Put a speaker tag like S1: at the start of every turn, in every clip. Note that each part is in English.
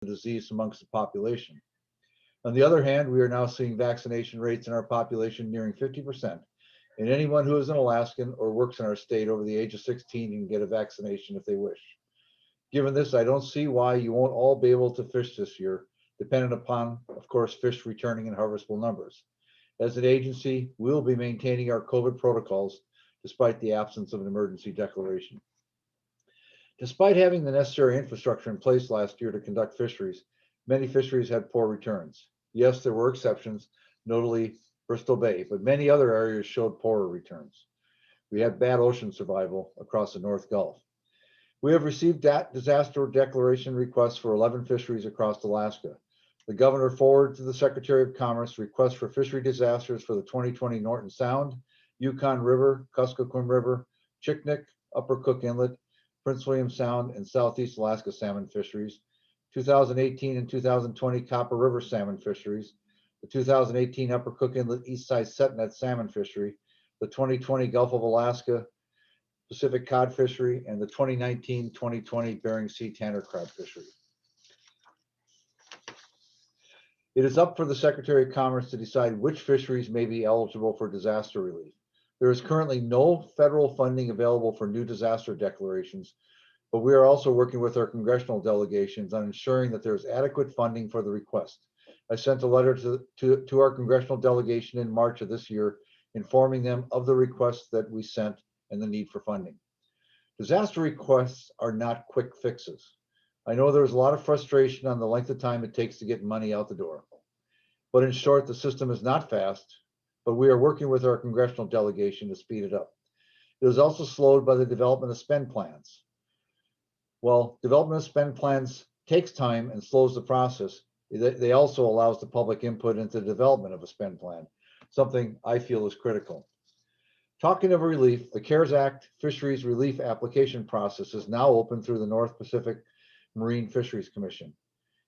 S1: the disease amongst the population. On the other hand, we are now seeing vaccination rates in our population nearing 50%. And anyone who is an Alaskan or works in our state over the age of 16 can get a vaccination if they wish. Given this, I don't see why you won't all be able to fish this year, dependent upon, of course, fish returning in harvestable numbers. As an agency, we'll be maintaining our COVID protocols despite the absence of an emergency declaration. Despite having the necessary infrastructure in place last year to conduct fisheries, many fisheries had poor returns. Yes, there were exceptions, notably Bristol Bay, but many other areas showed poorer returns. We had bad ocean survival across the North Gulf. We have received disaster declaration requests for 11 fisheries across Alaska. The governor forwarded to the Secretary of Commerce requests for fishery disasters for the 2020 Norton Sound, Yukon River, Kuskokwim River, Chiknik, Upper Cook Inlet, Prince William Sound, and Southeast Alaska salmon fisheries, 2018 and 2020 Copper River salmon fisheries, the 2018 Upper Cook Inlet Eastside Setnet salmon fishery, the 2020 Gulf of Alaska Pacific cod fishery, and the 2019-2020 Bering Sea tanner crab fishery. It is up for the Secretary of Commerce to decide which fisheries may be eligible for disaster relief. There is currently no federal funding available for new disaster declarations, but we are also working with our congressional delegations on ensuring that there is adequate funding for the request. I sent a letter to our congressional delegation in March of this year, informing them of the requests that we sent and the need for funding. Disaster requests are not quick fixes. I know there's a lot of frustration on the length of time it takes to get money out the door. But in short, the system is not fast, but we are working with our congressional delegation to speed it up. It is also slowed by the development of spend plans. While development of spend plans takes time and slows the process, they also allows the public input into the development of a spend plan, something I feel is critical. Talking of relief, the CARES Act Fisheries Relief application process is now open through the North Pacific Marine Fisheries Commission.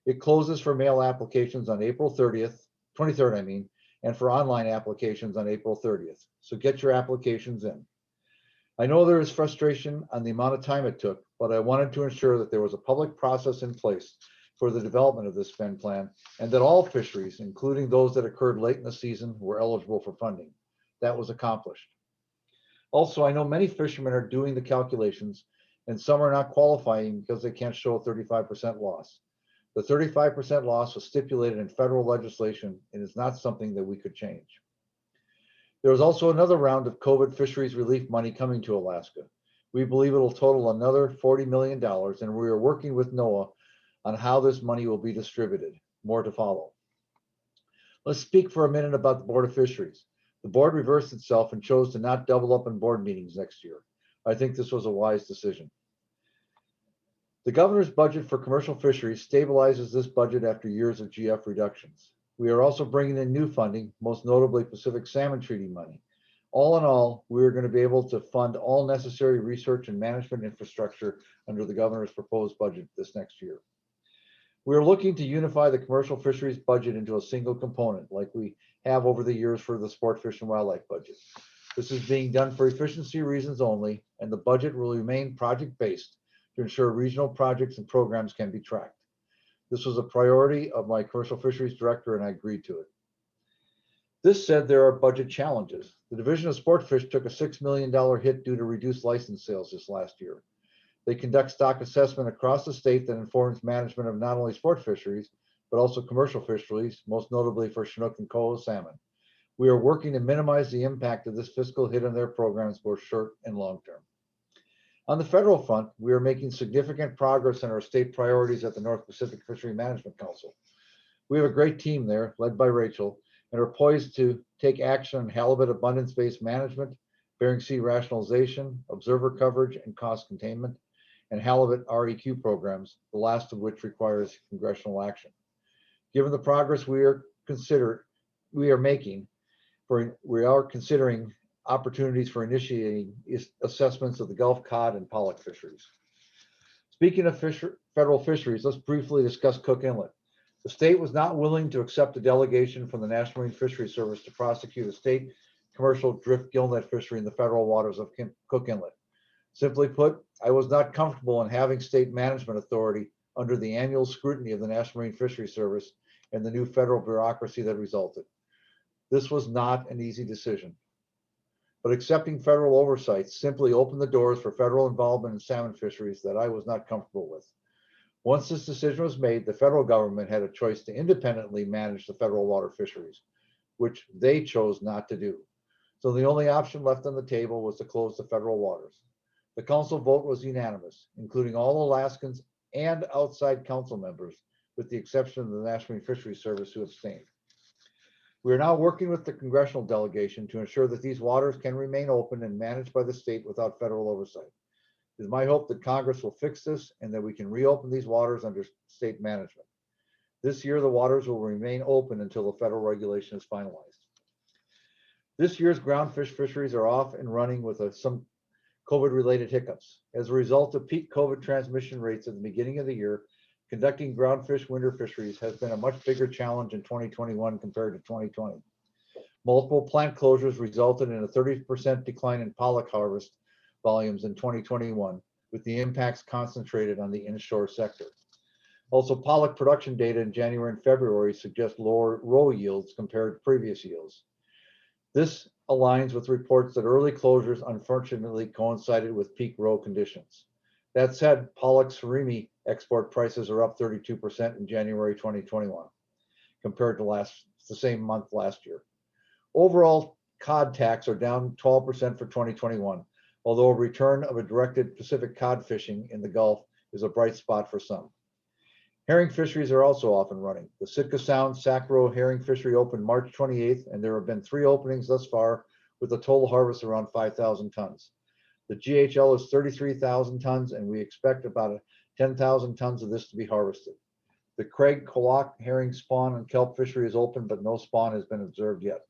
S1: It closes for mail applications on April 23rd, and for online applications on April 30th. So get your applications in. I know there is frustration on the amount of time it took, but I wanted to ensure that there was a public process in place for the development of this spend plan, and that all fisheries, including those that occurred late in the season, were eligible for funding. That was accomplished. Also, I know many fishermen are doing the calculations, and some are not qualifying because they can't show a 35% loss. The 35% loss was stipulated in federal legislation and is not something that we could change. There is also another round of COVID fisheries relief money coming to Alaska. We believe it will total another $40 million, and we are working with NOAA on how this money will be distributed. More to follow. Let's speak for a minute about the Board of Fisheries. The board reversed itself and chose to not double up on board meetings next year. I think this was a wise decision. The governor's budget for commercial fisheries stabilizes this budget after years of GF reductions. We are also bringing in new funding, most notably Pacific Salmon Treaty money. All in all, we are going to be able to fund all necessary research and management infrastructure under the governor's proposed budget this next year. We are looking to unify the commercial fisheries budget into a single component, like we have over the years for the sport, fish, and wildlife budget. This is being done for efficiency reasons only, and the budget will remain project-based to ensure regional projects and programs can be tracked. This was a priority of my commercial fisheries director, and I agreed to it. This said, there are budget challenges. The Division of Sportfish took a $6 million hit due to reduced license sales this last year. They conduct stock assessment across the state that informs management of not only sport fisheries, but also commercial fisheries, most notably for Chinook and Koa salmon. We are working to minimize the impact of this fiscal hit on their programs, both short and long term. On the federal front, we are making significant progress in our state priorities at the North Pacific Fishery Management Council. We have a great team there, led by Rachel, and are poised to take action on halibut abundance-based management, Bering Sea rationalization, observer coverage and cost containment, and halibut REQ programs, the last of which requires congressional action. Given the progress we are considering opportunities for initiating assessments of the Gulf cod and pollock fisheries. Speaking of federal fisheries, let's briefly discuss Cook Inlet. The state was not willing to accept a delegation from the National Marine Fisheries Service to prosecute a state commercial drift gillnet fishery in the federal waters of Cook Inlet. Simply put, I was not comfortable in having state management authority under the annual scrutiny of the National Marine Fisheries Service and the new federal bureaucracy that resulted. This was not an easy decision, but accepting federal oversight simply opened the doors for federal involvement in salmon fisheries that I was not comfortable with. Once this decision was made, the federal government had a choice to independently manage the federal water fisheries, which they chose not to do. So the only option left on the table was to close the federal waters. The council vote was unanimous, including all Alaskans and outside council members, with the exception of the National Marine Fisheries Service, who abstained. We are now working with the congressional delegation to ensure that these waters can remain open and managed by the state without federal oversight. It is my hope that Congress will fix this and that we can reopen these waters under state management. This year, the waters will remain open until the federal regulation is finalized. This year's groundfish fisheries are off and running with some COVID-related hiccups. As a result of peak COVID transmission rates at the beginning of the year, conducting groundfish winter fisheries has been a much bigger challenge in 2021 compared to 2020. Multiple plant closures resulted in a 30% decline in pollock harvest volumes in 2021, with the impacts concentrated on the inshore sector. Also, pollock production data in January and February suggest lower roe yields compared to previous yields. This aligns with reports that early closures unfortunately coincided with peak roe conditions. That said, pollock surimi export prices are up 32% in January 2021 compared to the same month last year. Overall, cod tax are down 12% for 2021, although a return of a directed Pacific cod fishing in the Gulf is a bright spot for some. Herring fisheries are also off and running. The Sitka Sound Sac-Roe herring fishery opened March 28th, and there have been 3 openings thus far, with a total harvest around 5,000 tons. The GHL is 33,000 tons, and we expect about 10,000 tons of this to be harvested. The Craig Kawak herring spawn and kelp fishery is open, but no spawn has been observed yet.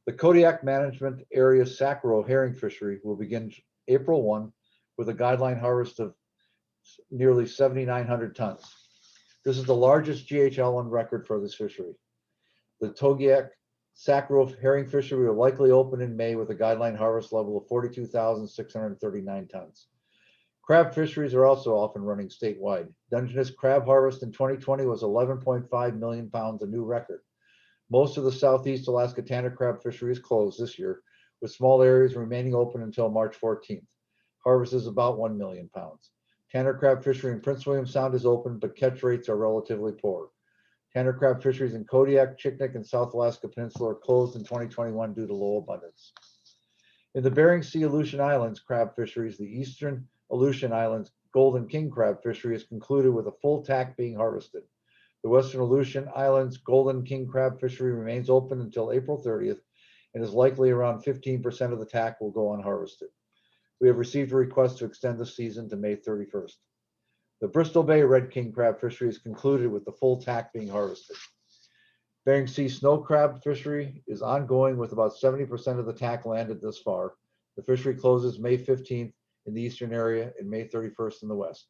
S1: The Kodiak Management Area Sac-Roe herring fishery will begin April 1 with a guideline harvest of nearly 7,900 tons. This is the largest GHL on record for this fishery. The Kodiak Sac-Roe herring fishery will likely open in May with a guideline harvest level of 42,639 tons. Crab fisheries are also off and running statewide. Dungeness crab harvest in 2020 was 11.5 million pounds, a new record. Most of the Southeast Alaska tanner crab fishery is closed this year, with small areas remaining open until March 14th. Harvest is about 1 million pounds. Tanner crab fishery in Prince William Sound is open, but catch rates are relatively poor. Tanner crab fisheries in Kodiak, Chiknik, and South Alaska Peninsula are closed in 2021 due to low abundance. In the Bering Sea Aleutian Islands crab fisheries, the Eastern Aleutian Islands golden king crab fishery is concluded with a full tack being harvested. The Western Aleutian Islands golden king crab fishery remains open until April 30th and is likely around 15% of the tack will go unharvested. We have received a request to extend the season to May 31st. The Bristol Bay red king crab fishery is concluded with the full tack being harvested. Bering Sea snow crab fishery is ongoing with about 70% of the tack landed thus far. The fishery closes May 15th in the eastern area and May 31st in the west.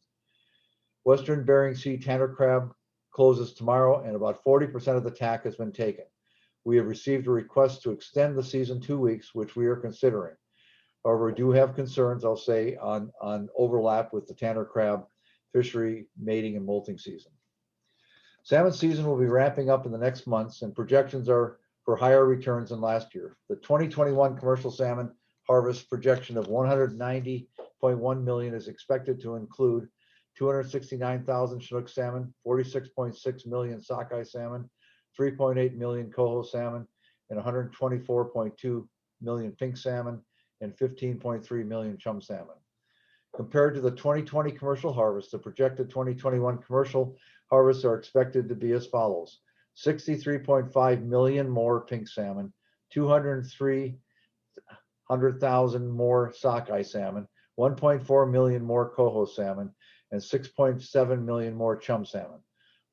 S1: Western Bering Sea tanner crab closes tomorrow and about 40% of the tack has been taken. We have received a request to extend the season 2 weeks, which we are considering. However, we do have concerns, I'll say, on overlap with the tanner crab fishery mating and molting season. Salmon season will be ramping up in the next months, and projections are for higher returns than last year. The 2021 commercial salmon harvest projection of 190.1 million is expected to include 269,000 Chinook salmon, 46.6 million sockeye salmon, 3.8 million coho salmon, and 124.2 million pink salmon, and 15.3 million chum salmon. Compared to the 2020 commercial harvest, the projected 2021 commercial harvests are expected to be as follows: 63.5 million more pink salmon, 203,000 more sockeye salmon, 1.4 million more coho salmon, and 6.7 million more chum salmon.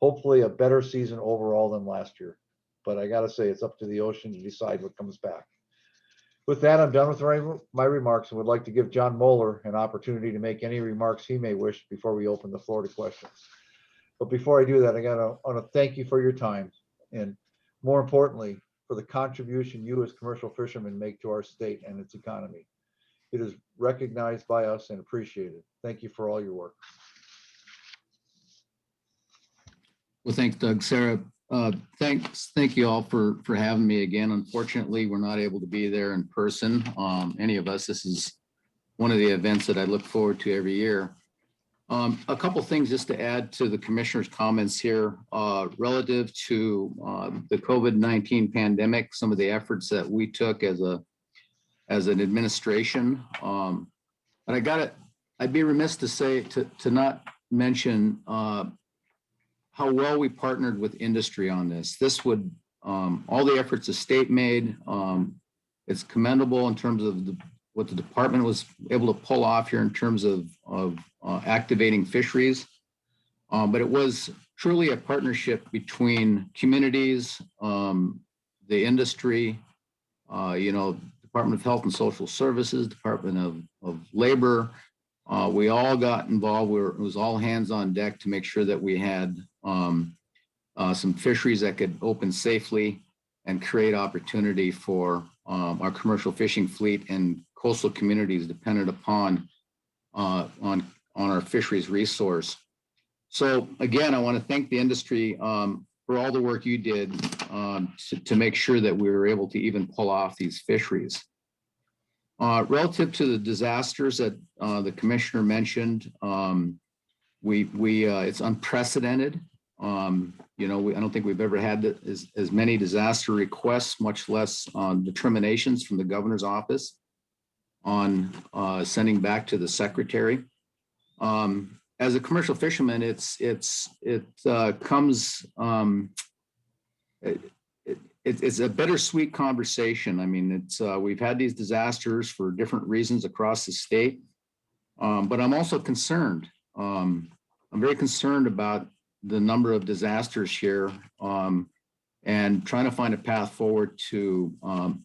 S1: Hopefully a better season overall than last year. But I gotta say, it's up to the ocean to decide what comes back. With that, I'm done with my remarks and would like to give John Moeller an opportunity to make any remarks he may wish before we open the floor to questions. But before I do that, I want to thank you for your time and, more importantly, for the contribution you as commercial fishermen make to our state and its economy. It is recognized by us and appreciated. Thank you for all your work.
S2: Well, thanks, Doug. Sarah, thank you all for having me again. Unfortunately, we're not able to be there in person. Any of us. This is one of the events that I look forward to every year. A couple things just to add to the commissioner's comments here relative to the COVID-19 pandemic, some of the efforts that we took as an administration. But I'd be remiss to say to not mention how well we partnered with industry on this. This would, all the efforts the state made, it's commendable in terms of what the department was able to pull off here in terms of activating fisheries. But it was truly a partnership between communities, the industry, Department of Health and Social Services, Department of Labor. We all got involved. It was all hands on deck to make sure that we had some fisheries that could open safely and create opportunity for our commercial fishing fleet and coastal communities dependent upon on our fisheries resource. So again, I want to thank the industry for all the work you did to make sure that we were able to even pull off these fisheries. Relative to the disasters that the commissioner mentioned, it's unprecedented. I don't think we've ever had as many disaster requests, much less determinations from the governor's office on sending back to the secretary. As a commercial fisherman, it's a bittersweet conversation. I mean, we've had these disasters for different reasons across the state, but I'm also concerned. I'm very concerned about the number of disasters here and trying to find a path forward to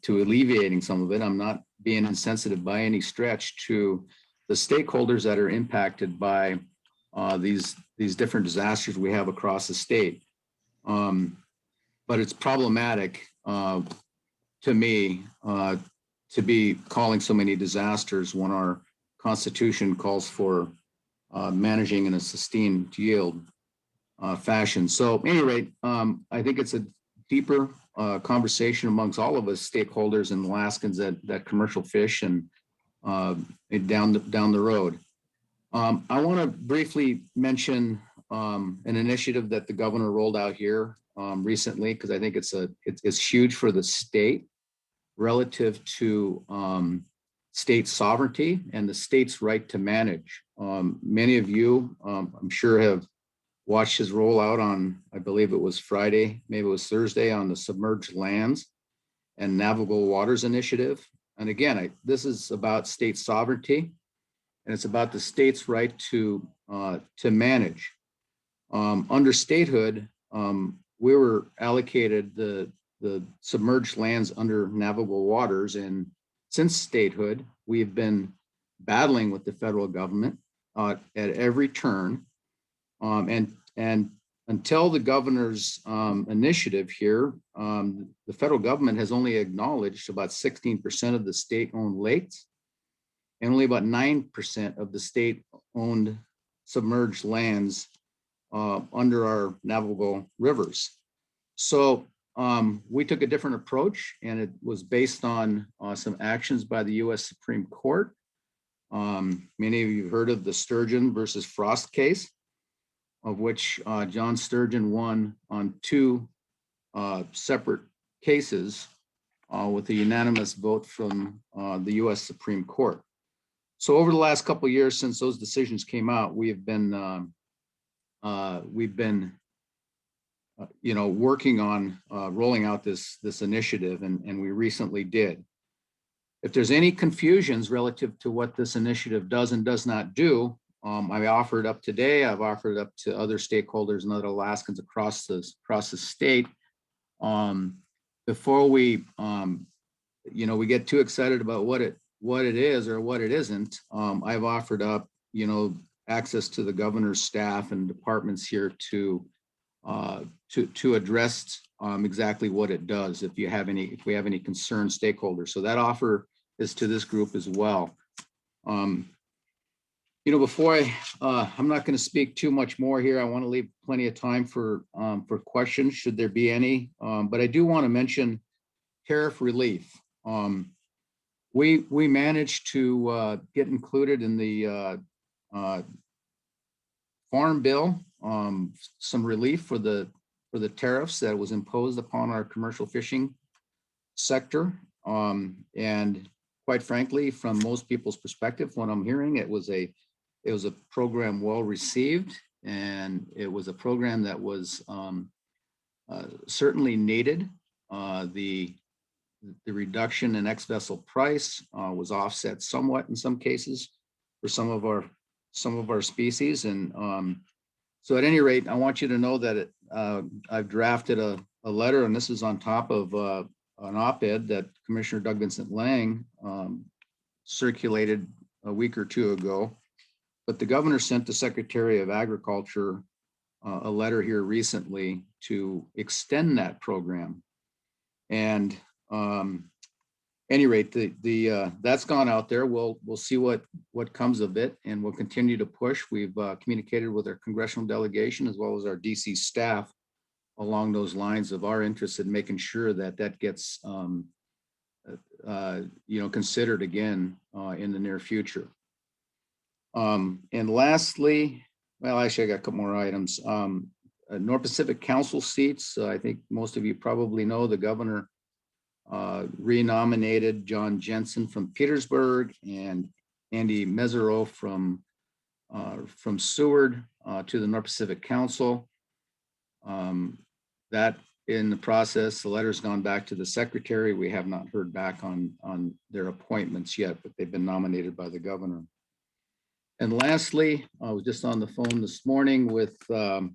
S2: alleviating some of it. I'm not being insensitive by any stretch to the stakeholders that are impacted by these different disasters we have across the state. But it's problematic to me to be calling so many disasters when our Constitution calls for managing in a sustained yield fashion. So at any rate, I think it's a deeper conversation amongst all of us stakeholders and Alaskans that commercial fish and down the road. I want to briefly mention an initiative that the governor rolled out here recently, because I think it's huge for the state relative to state sovereignty and the state's right to manage. Many of you, I'm sure, have watched his rollout on, I believe it was Friday, maybe it was Thursday, on the Submerged Lands and Navigable Waters Initiative. And again, this is about state sovereignty, and it's about the state's right to manage. Under statehood, we were allocated the submerged lands under navigable waters, and since statehood, we have been battling with the federal government at every turn, and until the governor's initiative here, the federal government has only acknowledged about 16% of the state-owned lakes and only about 9% of the state-owned submerged lands under our navigable rivers. So we took a different approach, and it was based on some actions by the U.S. Supreme Court. Many of you have heard of the Sturgeon versus Frost case, of which John Sturgeon won on two separate cases with a unanimous vote from the U.S. Supreme Court. So over the last couple of years since those decisions came out, we've been working on rolling out this initiative, and we recently did. If there's any confusions relative to what this initiative does and does not do, I offer it up today. I've offered it up to other stakeholders and other Alaskans across the state. Before we get too excited about what it is or what it isn't, I've offered up access to the governor's staff and departments here to address exactly what it does if we have any concerned stakeholders. So that offer is to this group as well. Before I'm not going to speak too much more here. I want to leave plenty of time for questions, should there be any. But I do want to mention tariff relief. We managed to get included in the farm bill, some relief for the tariffs that was imposed upon our commercial fishing sector. And quite frankly, from most people's perspective, what I'm hearing, it was a program well received, and it was a program that was certainly needed. The reduction in ex-vessel price was offset somewhat in some cases for some of our species. And so at any rate, I want you to know that I've drafted a letter, and this is on top of an op-ed that Commissioner Doug Vincent Lang circulated a week or two ago. But the governor sent the Secretary of Agriculture a letter here recently to extend that program. And any rate, that's gone out there. We'll see what comes of it, and we'll continue to push. We've communicated with our congressional delegation as well as our DC staff along those lines of our interest in making sure that gets considered again in the near future. And lastly, well, actually, I got a couple more items. North Pacific Council seats. I think most of you probably know the governor renominated John Jensen from Petersburg and Andy Mesereau from Seward to the North Pacific Council. That in the process, the letter's gone back to the secretary. We have not heard back on their appointments yet, but they've been nominated by the governor. And lastly, I was just on the phone this morning with our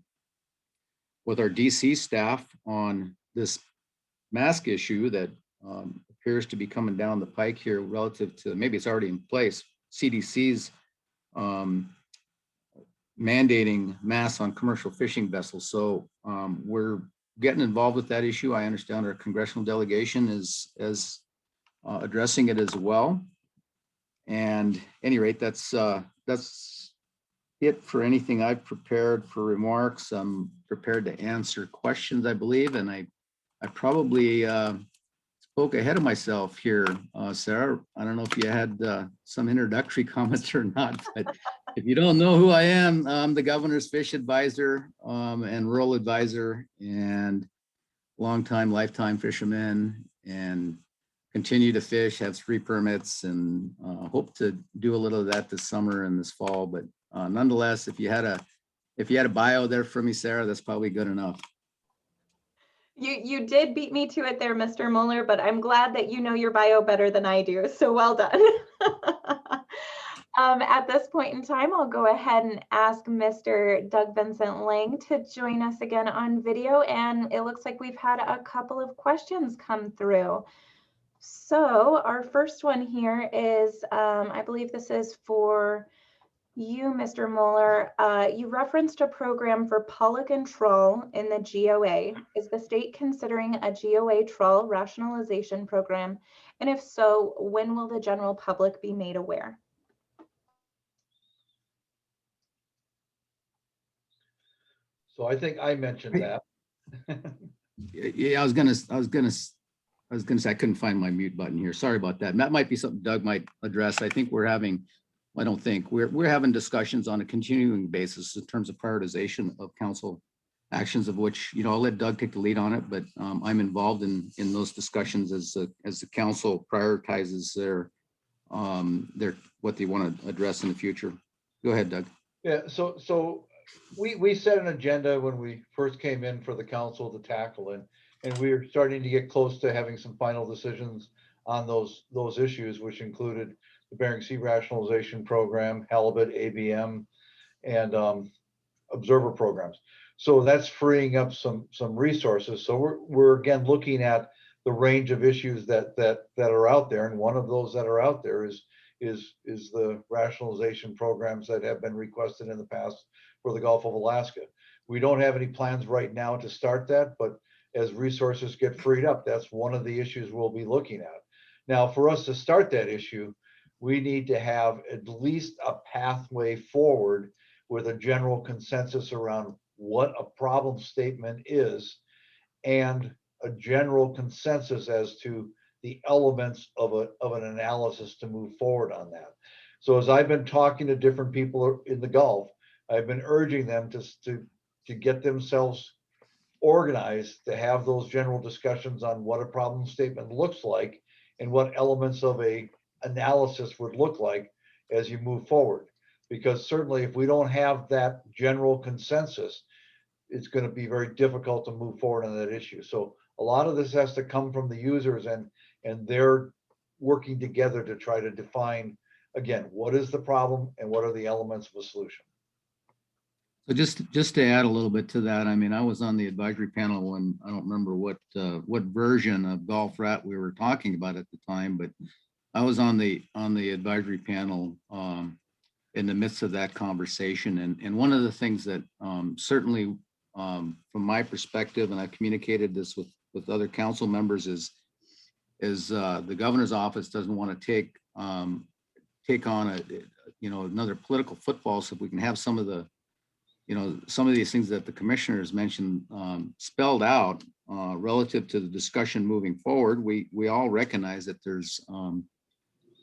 S2: DC staff on this mask issue that appears to be coming down the pike here relative to, maybe it's already in place, CDC's mandating masks on commercial fishing vessels. So we're getting involved with that issue. I understand our congressional delegation is addressing it as well. And at any rate, that's it for anything I've prepared for remarks. I'm prepared to answer questions, I believe, and I probably spoke ahead of myself here, Sarah. I don't know if you had some introductory comments or not, but if you don't know who I am, I'm the governor's fish advisor and rural advisor and longtime, lifetime fisherman, and continue to fish, have 3 permits, and hope to do a little of that this summer and this fall. But nonetheless, if you had a bio there for me, Sarah, that's probably good enough.
S3: You did beat me to it there, Mr. Mueller, but I'm glad that you know your bio better than I do. So well done. At this point in time, I'll go ahead and ask Mr. Doug Vincent Lang to join us again on video. And it looks like we've had a couple of questions come through. So our first one here is, I believe this is for you, Mr. Mueller. You referenced a program for pollock and trawl in the GOA. Is the state considering a GOA trawl rationalization program? And if so, when will the general public be made aware?
S1: So I think I mentioned that.
S2: Yeah, I was gonna say I couldn't find my mute button here. Sorry about that. And that might be something Doug might address. I think we're having discussions on a continuing basis in terms of prioritization of council actions, of which, I'll let Doug take the lead on it, but I'm involved in those discussions as the council prioritizes their what they want to address in the future. Go ahead, Doug.
S1: Yeah, so we set an agenda when we first came in for the council to tackle it, and we were starting to get close to having some final decisions on those issues, which included the Bering Sea Rationalization Program, halibut, ABM, and observer programs. So that's freeing up some resources. So we're again looking at the range of issues that are out there, and one of those that are out there is the rationalization programs that have been requested in the past for the Gulf of Alaska. We don't have any plans right now to start that, but as resources get freed up, that's one of the issues we'll be looking at. Now, for us to start that issue, we need to have at least a pathway forward with a general consensus around what a problem statement is and a general consensus as to the elements of an analysis to move forward on that. So as I've been talking to different people in the Gulf, I've been urging them to get themselves organized, to have those general discussions on what a problem statement looks like and what elements of a analysis would look like as you move forward. Because certainly if we don't have that general consensus, it's going to be very difficult to move forward on that issue. So a lot of this has to come from the users, and they're working together to try to define, again, what is the problem and what are the elements of a solution.
S2: So just to add a little bit to that, I mean, I was on the advisory panel when, I don't remember what version of Golf Rat we were talking about at the time, but I was on the advisory panel in the midst of that conversation. And one of the things that certainly from my perspective, and I communicated this with other council members, is the governor's office doesn't want to take on another political football. So if we can have some of these things that the commissioners mentioned spelled out relative to the discussion moving forward, we all recognize that there's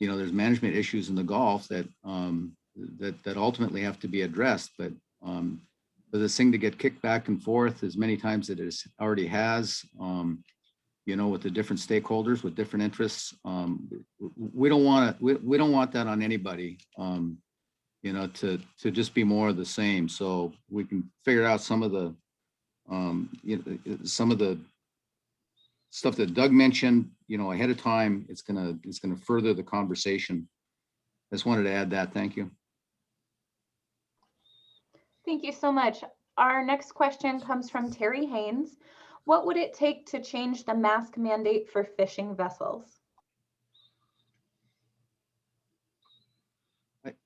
S2: management issues in the Gulf that ultimately have to be addressed. But for this thing to get kicked back and forth as many times as it already has, with the different stakeholders with different interests, we don't want that on anybody. To just be more of the same. So we can figure out some of the stuff that Doug mentioned, ahead of time. It's gonna further the conversation. I just wanted to add that. Thank you.
S3: Thank you so much. Our next question comes from Terry Haynes. What would it take to change the mask mandate for fishing vessels?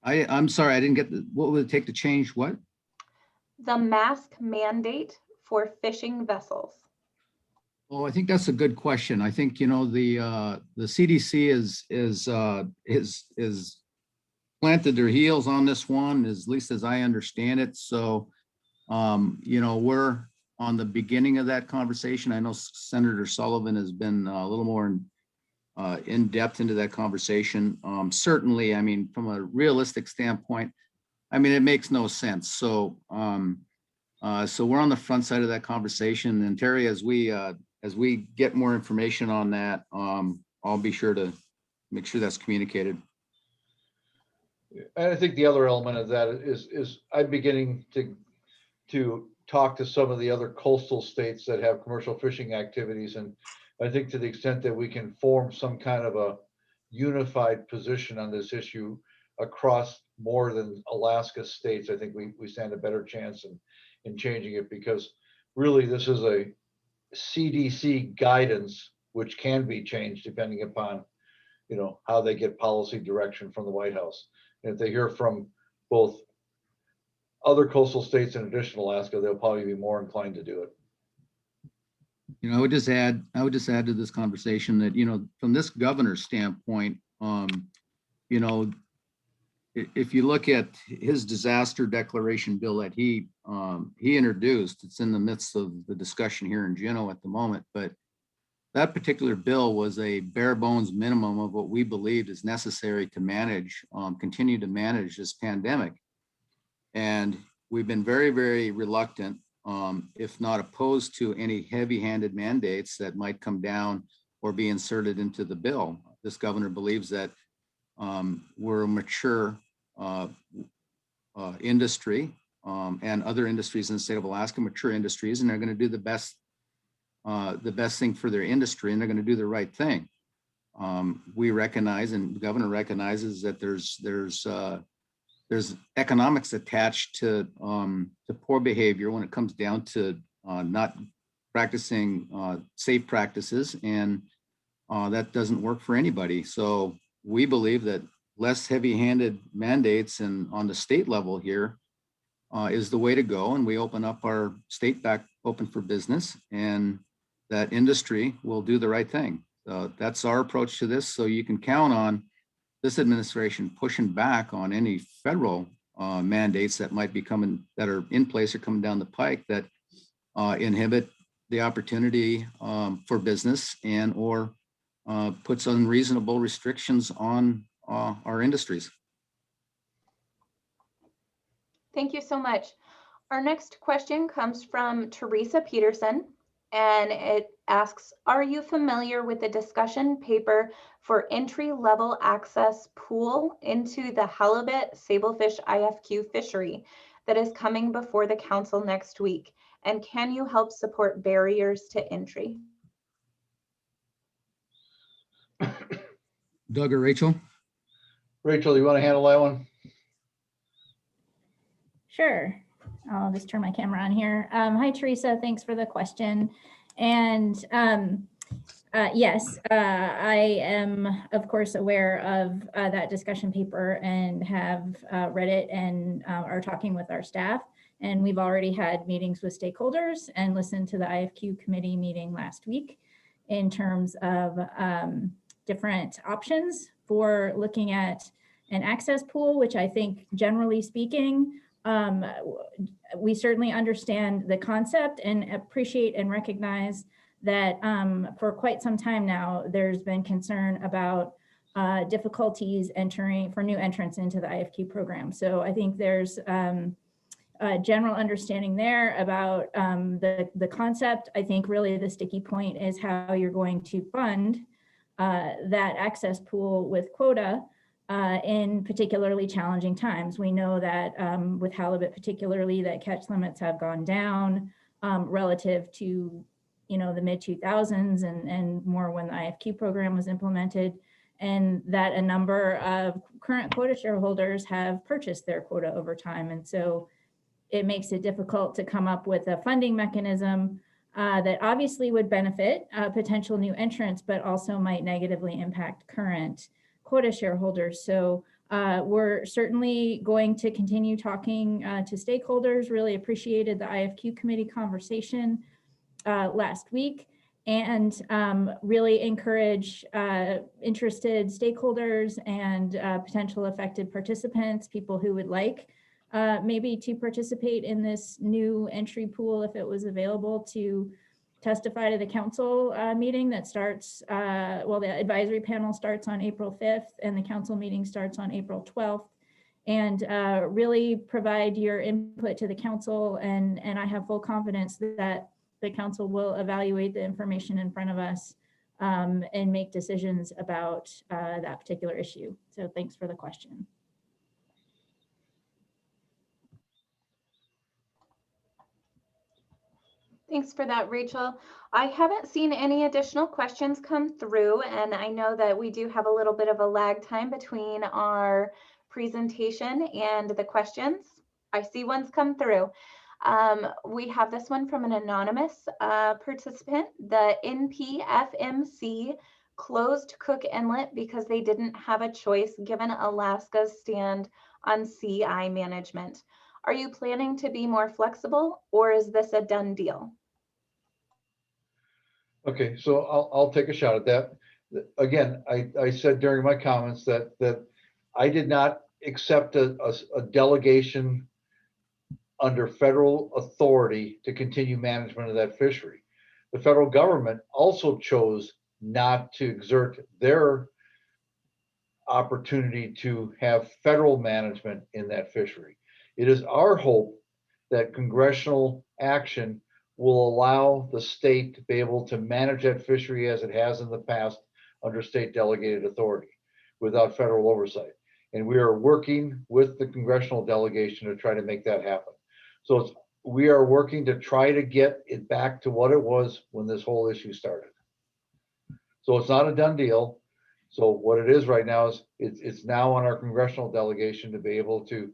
S2: I'm sorry, I didn't get what would it take to change what?
S3: The mask mandate for fishing vessels.
S2: Oh, I think that's a good question. I think, the CDC is planted their heels on this one, at least as I understand it. So, we're on the beginning of that conversation. I know Senator Sullivan has been a little more in depth into that conversation. Certainly, I mean, from a realistic standpoint, I mean, it makes no sense. So, so we're on the front side of that conversation. And Terry, as we get more information on that, I'll be sure to make sure that's communicated.
S1: And I think the other element of that is I'm beginning to talk to some of the other coastal states that have commercial fishing activities. And I think to the extent that we can form some kind of a unified position on this issue across more than Alaska states, I think we stand a better chance in changing it, because really this is a CDC guidance, which can be changed depending upon, how they get policy direction from the White House. And if they hear from both other coastal states in addition to Alaska, they'll probably be more inclined to do it.
S2: I would just add to this conversation that, from this governor's standpoint, if you look at his disaster declaration bill that he introduced, it's in the midst of the discussion here in Juneau at the moment, but that particular bill was a bare bones minimum of what we believed is necessary to continue to manage this pandemic. And we've been very, very reluctant, if not opposed to any heavy-handed mandates that might come down or be inserted into the bill. This governor believes that we're a mature industry, and other industries in the state of Alaska, mature industries, and they're going to do the best thing for their industry, and they're going to do the right thing. We recognize, and the governor recognizes, that there's economics attached to poor behavior when it comes down to not practicing safe practices, and that doesn't work for anybody. So we believe that less heavy-handed mandates and on the state level here is the way to go, and we open up our state back open for business, and that industry will do the right thing. That's our approach to this. So you can count on this administration pushing back on any federal mandates that might be coming, that are in place or coming down the pike, that inhibit the opportunity for business and or puts unreasonable restrictions on our industries.
S3: Thank you so much. Our next question comes from Teresa Peterson, and it asks, are you familiar with the discussion paper for entry-level access pool into the halibut sablefish IFQ fishery that is coming before the council next week? And can you help support barriers to entry?
S2: Doug or Rachel?
S1: Rachel, you want to handle that one?
S4: Sure. I'll just turn my camera on here. Hi, Teresa. Thanks for the question. And yes, I am, of course, aware of that discussion paper and have read it and are talking with our staff. And we've already had meetings with stakeholders and listened to the IFQ committee meeting last week in terms of different options for looking at an access pool, which I think, generally speaking, we certainly understand the concept and appreciate and recognize that for quite some time now, there's been concern about difficulties entering for new entrants into the IFQ program. So I think there's a general understanding there about the concept. I think really the sticky point is how you're going to fund that access pool with quota in particularly challenging times. We know that with halibut particularly, that catch limits have gone down relative to the mid 2000s and more when the IFQ program was implemented, and that a number of current quota shareholders have purchased their quota over time. And so it makes it difficult to come up with a funding mechanism that obviously would benefit potential new entrants, but also might negatively impact current quota shareholders. So we're certainly going to continue talking to stakeholders. Really appreciated the IFQ committee conversation last week, and really encourage interested stakeholders and potential affected participants, people who would like maybe to participate in this new entry pool if it was available, to testify to the council meeting that starts, well, the advisory panel starts on April 5th and the council meeting starts on April 12th, and really provide your input to the council. And I have full confidence that the council will evaluate the information in front of us and make decisions about that particular issue. So thanks for the question.
S3: Thanks for that, Rachel. I haven't seen any additional questions come through, and I know that we do have a little bit of a lag time between our presentation and the questions. I see one's come through. We have this one from an anonymous participant. The NPFMC closed Cook Inlet because they didn't have a choice given Alaska's stand on CI management. Are you planning to be more flexible, or is this a done deal?
S1: Okay, so I'll take a shot at that. Again, I said during my comments that I did not accept a delegation under federal authority to continue management of that fishery. The federal government also chose not to exert their opportunity to have federal management in that fishery. It is our hope that congressional action will allow the state to be able to manage that fishery as it has in the past under state delegated authority without federal oversight. And we are working with the congressional delegation to try to make that happen. So we are working to try to get it back to what it was when this whole issue started. So it's not a done deal. So what it is right now is it's now on our congressional delegation to be able to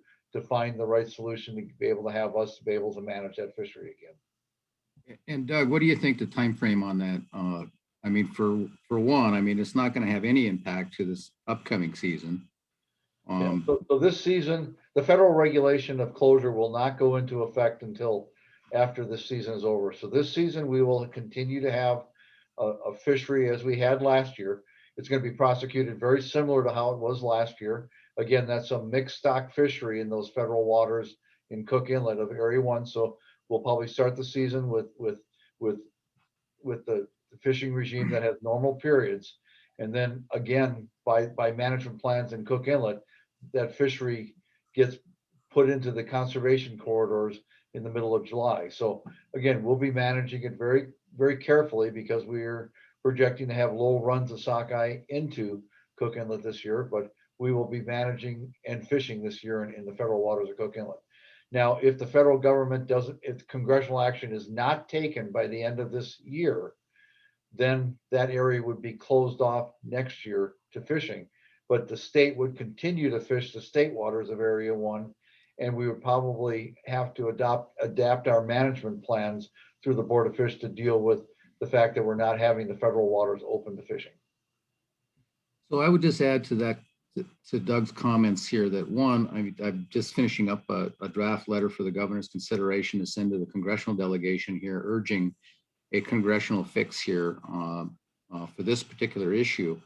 S1: find the right solution to be able to have us to be able to manage that fishery again.
S2: And Doug, what do you think the time frame on that? I mean, for one, I mean, it's not going to have any impact to this upcoming season.
S1: So this season, the federal regulation of closure will not go into effect until after this season is over. So this season, we will continue to have a fishery as we had last year. It's going to be prosecuted very similar to how it was last year. Again, that's a mixed stock fishery in those federal waters in Cook Inlet of Area 1. So we'll probably start the season with the fishing regime that has normal periods. And then again, by management plans in Cook Inlet, that fishery gets put into the conservation corridors in the middle of July. So again, we'll be managing it very, very carefully because we're projecting to have low runs of sockeye into Cook Inlet this year, but we will be managing and fishing this year in the federal waters of Cook Inlet. Now, if the federal government doesn't, if congressional action is not taken by the end of this year, then that area would be closed off next year to fishing. But the state would continue to fish the state waters of Area 1, and we would probably have to adapt our management plans through the Board of Fish to deal with the fact that we're not having the federal waters open to fishing.
S2: So I would just add to that, to Doug's comments here, that one, I'm just finishing up a draft letter for the governor's consideration to send to the congressional delegation here, urging a congressional fix here for this particular issue.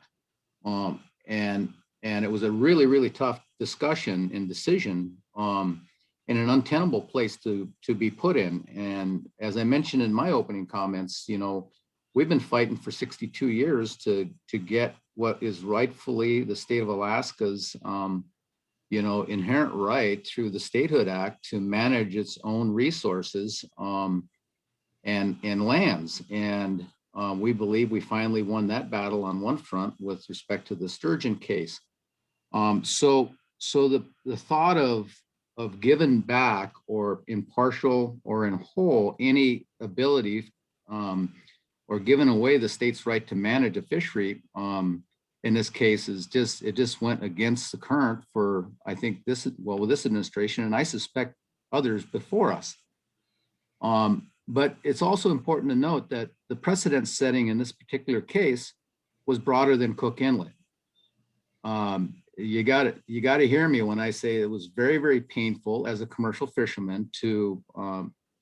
S2: And it was a really, really tough discussion and decision in an untenable place to be put in. And as I mentioned in my opening comments, you know, we've been fighting for 62 years to get what is rightfully the state of Alaska's, you know, inherent right through the Statehood Act to manage its own resources and lands. And we believe we finally won that battle on one front with respect to the sturgeon case. So the thought of giving back or in partial or in whole any ability or giving away the state's right to manage a fishery in this case is it just went against the current for, I think with this administration, and I suspect others before us. But it's also important to note that the precedent setting in this particular case was broader than Cook Inlet. You got to hear me when I say it was very, very painful as a commercial fisherman to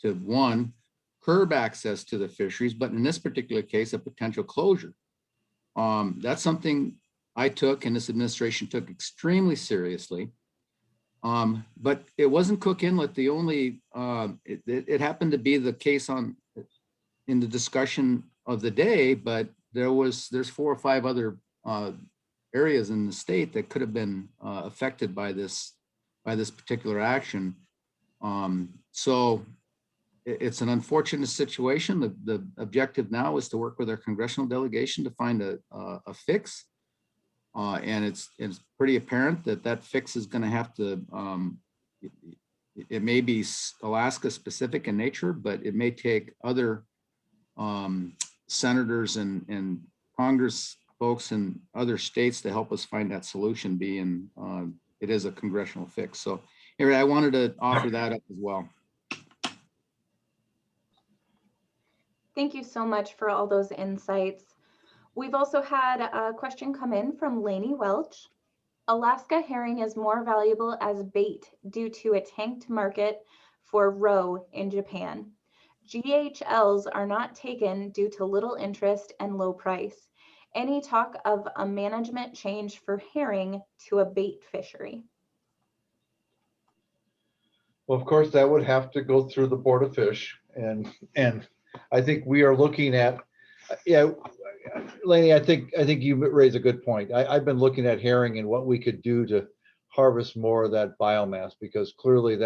S2: one, curb access to the fisheries, but in this particular case, a potential closure. That's something I took and this administration took extremely seriously. But it wasn't Cook Inlet the only, it happened to be the case in the discussion of the day, but there's 4 or 5 other areas in the state that could have been affected by this particular action. So it's an unfortunate situation. The objective now is to work with our congressional delegation to find a fix. And it's pretty apparent that fix is going to have to, it may be Alaska specific in nature, but it may take other senators and Congress folks in other states to help us find that solution, being it is a congressional fix. So anyway, I wanted to offer that up as well.
S3: Thank you so much for all those insights. We've also had a question come in from Lainey Welch. Alaska herring is more valuable as bait due to a tanked market for roe in Japan. GHLs are not taken due to little interest and low price. Any talk of a management change for herring to a bait fishery?
S1: Well, of course, that would have to go through the Board of Fish, and I think we are looking at, yeah, Lainey, I think you raise a good point. I've been looking at herring and what we could do to harvest more of that biomass, because clearly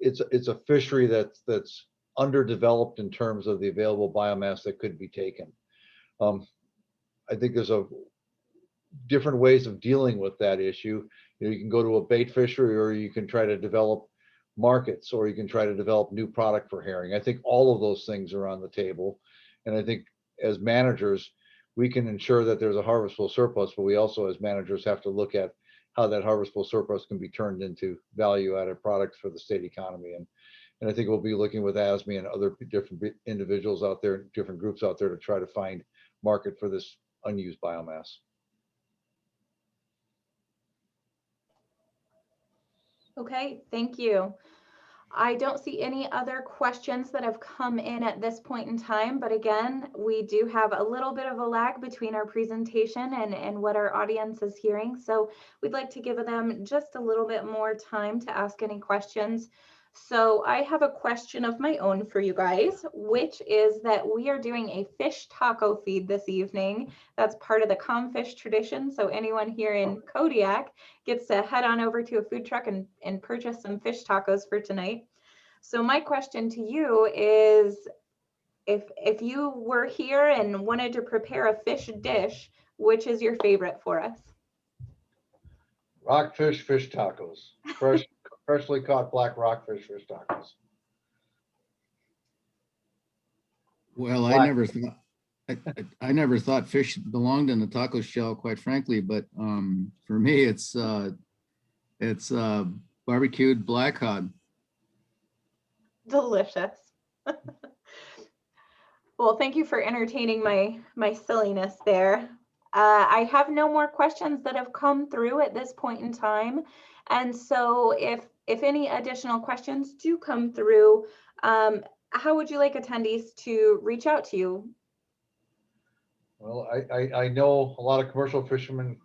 S1: it's a fishery that's underdeveloped in terms of the available biomass that could be taken. I think there's different ways of dealing with that issue. You know, you can go to a bait fishery, or you can try to develop markets, or you can try to develop new product for herring. I think all of those things are on the table. And I think as managers, we can ensure that there's a harvestable surplus, but we also as managers have to look at how that harvestable surplus can be turned into value-added products for the state economy. And I think we'll be looking with ASME and other different individuals out there, different groups out there, to try to find market for this unused biomass.
S3: Okay, thank you. I don't see any other questions that have come in at this point in time, but again, we do have a little bit of a lag between our presentation and what our audience is hearing. So we'd like to give them just a little bit more time to ask any questions. So I have a question of my own for you guys, which is that we are doing a fish taco feed this evening. That's part of the Comfish tradition. So anyone here in Kodiak gets to head on over to a food truck and purchase some fish tacos for tonight. So my question to you is, if you were here and wanted to prepare a fish dish, which is your favorite for us?
S1: Rockfish fish tacos, freshly caught black rockfish fish tacos.
S2: Well,
S1: Black.
S2: I never thought fish belonged in the taco shell, quite frankly, but for me, it's barbecued black cod.
S3: Delicious. Well, thank you for entertaining my silliness there. I have no more questions that have come through at this point in time. And so if any additional questions do come through, how would you like attendees to reach out to you?
S1: Well, I know a lot of commercial fishermen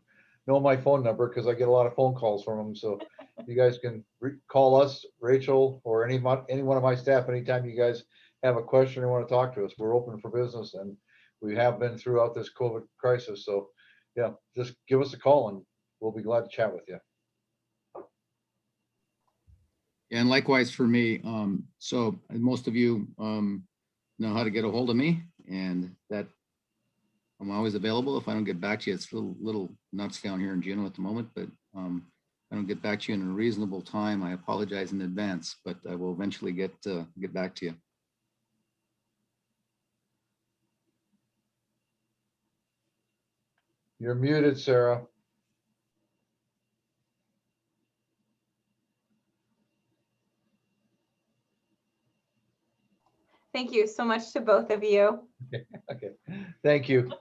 S1: know my phone number because I get a lot of phone calls from them. So you guys can call us, Rachel, or any one of my staff anytime you guys have a question or want to talk to us. We're open for business, and we have been throughout this COVID crisis. So yeah, just give us a call and we'll be glad to chat with you.
S2: And likewise for me. So most of you know how to get a hold of me, and that I'm always available. If I don't get back to you, it's a little nuts down here in Juneau at the moment, but if I don't get back to you in a reasonable time, I apologize in advance, but I will eventually get back to you.
S1: You're muted, Sarah.
S3: Thank you so much to both of you.
S1: Okay, thank you.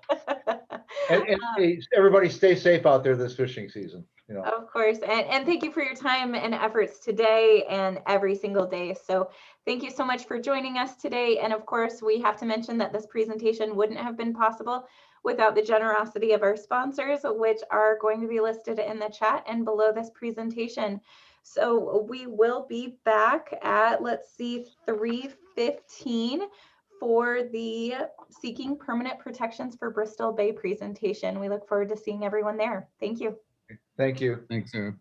S1: And hey, everybody stay safe out there this fishing season. You know.
S3: Of course, and thank you for your time and efforts today and every single day. So thank you so much for joining us today. And of course, we have to mention that this presentation wouldn't have been possible without the generosity of our sponsors, which are going to be listed in the chat and below this presentation. So we will be back at, let's see, 3:15 for the Seeking Permanent Protections for Bristol Bay presentation. We look forward to seeing everyone there. Thank you.
S1: Thank you.
S2: Thanks, Sarah.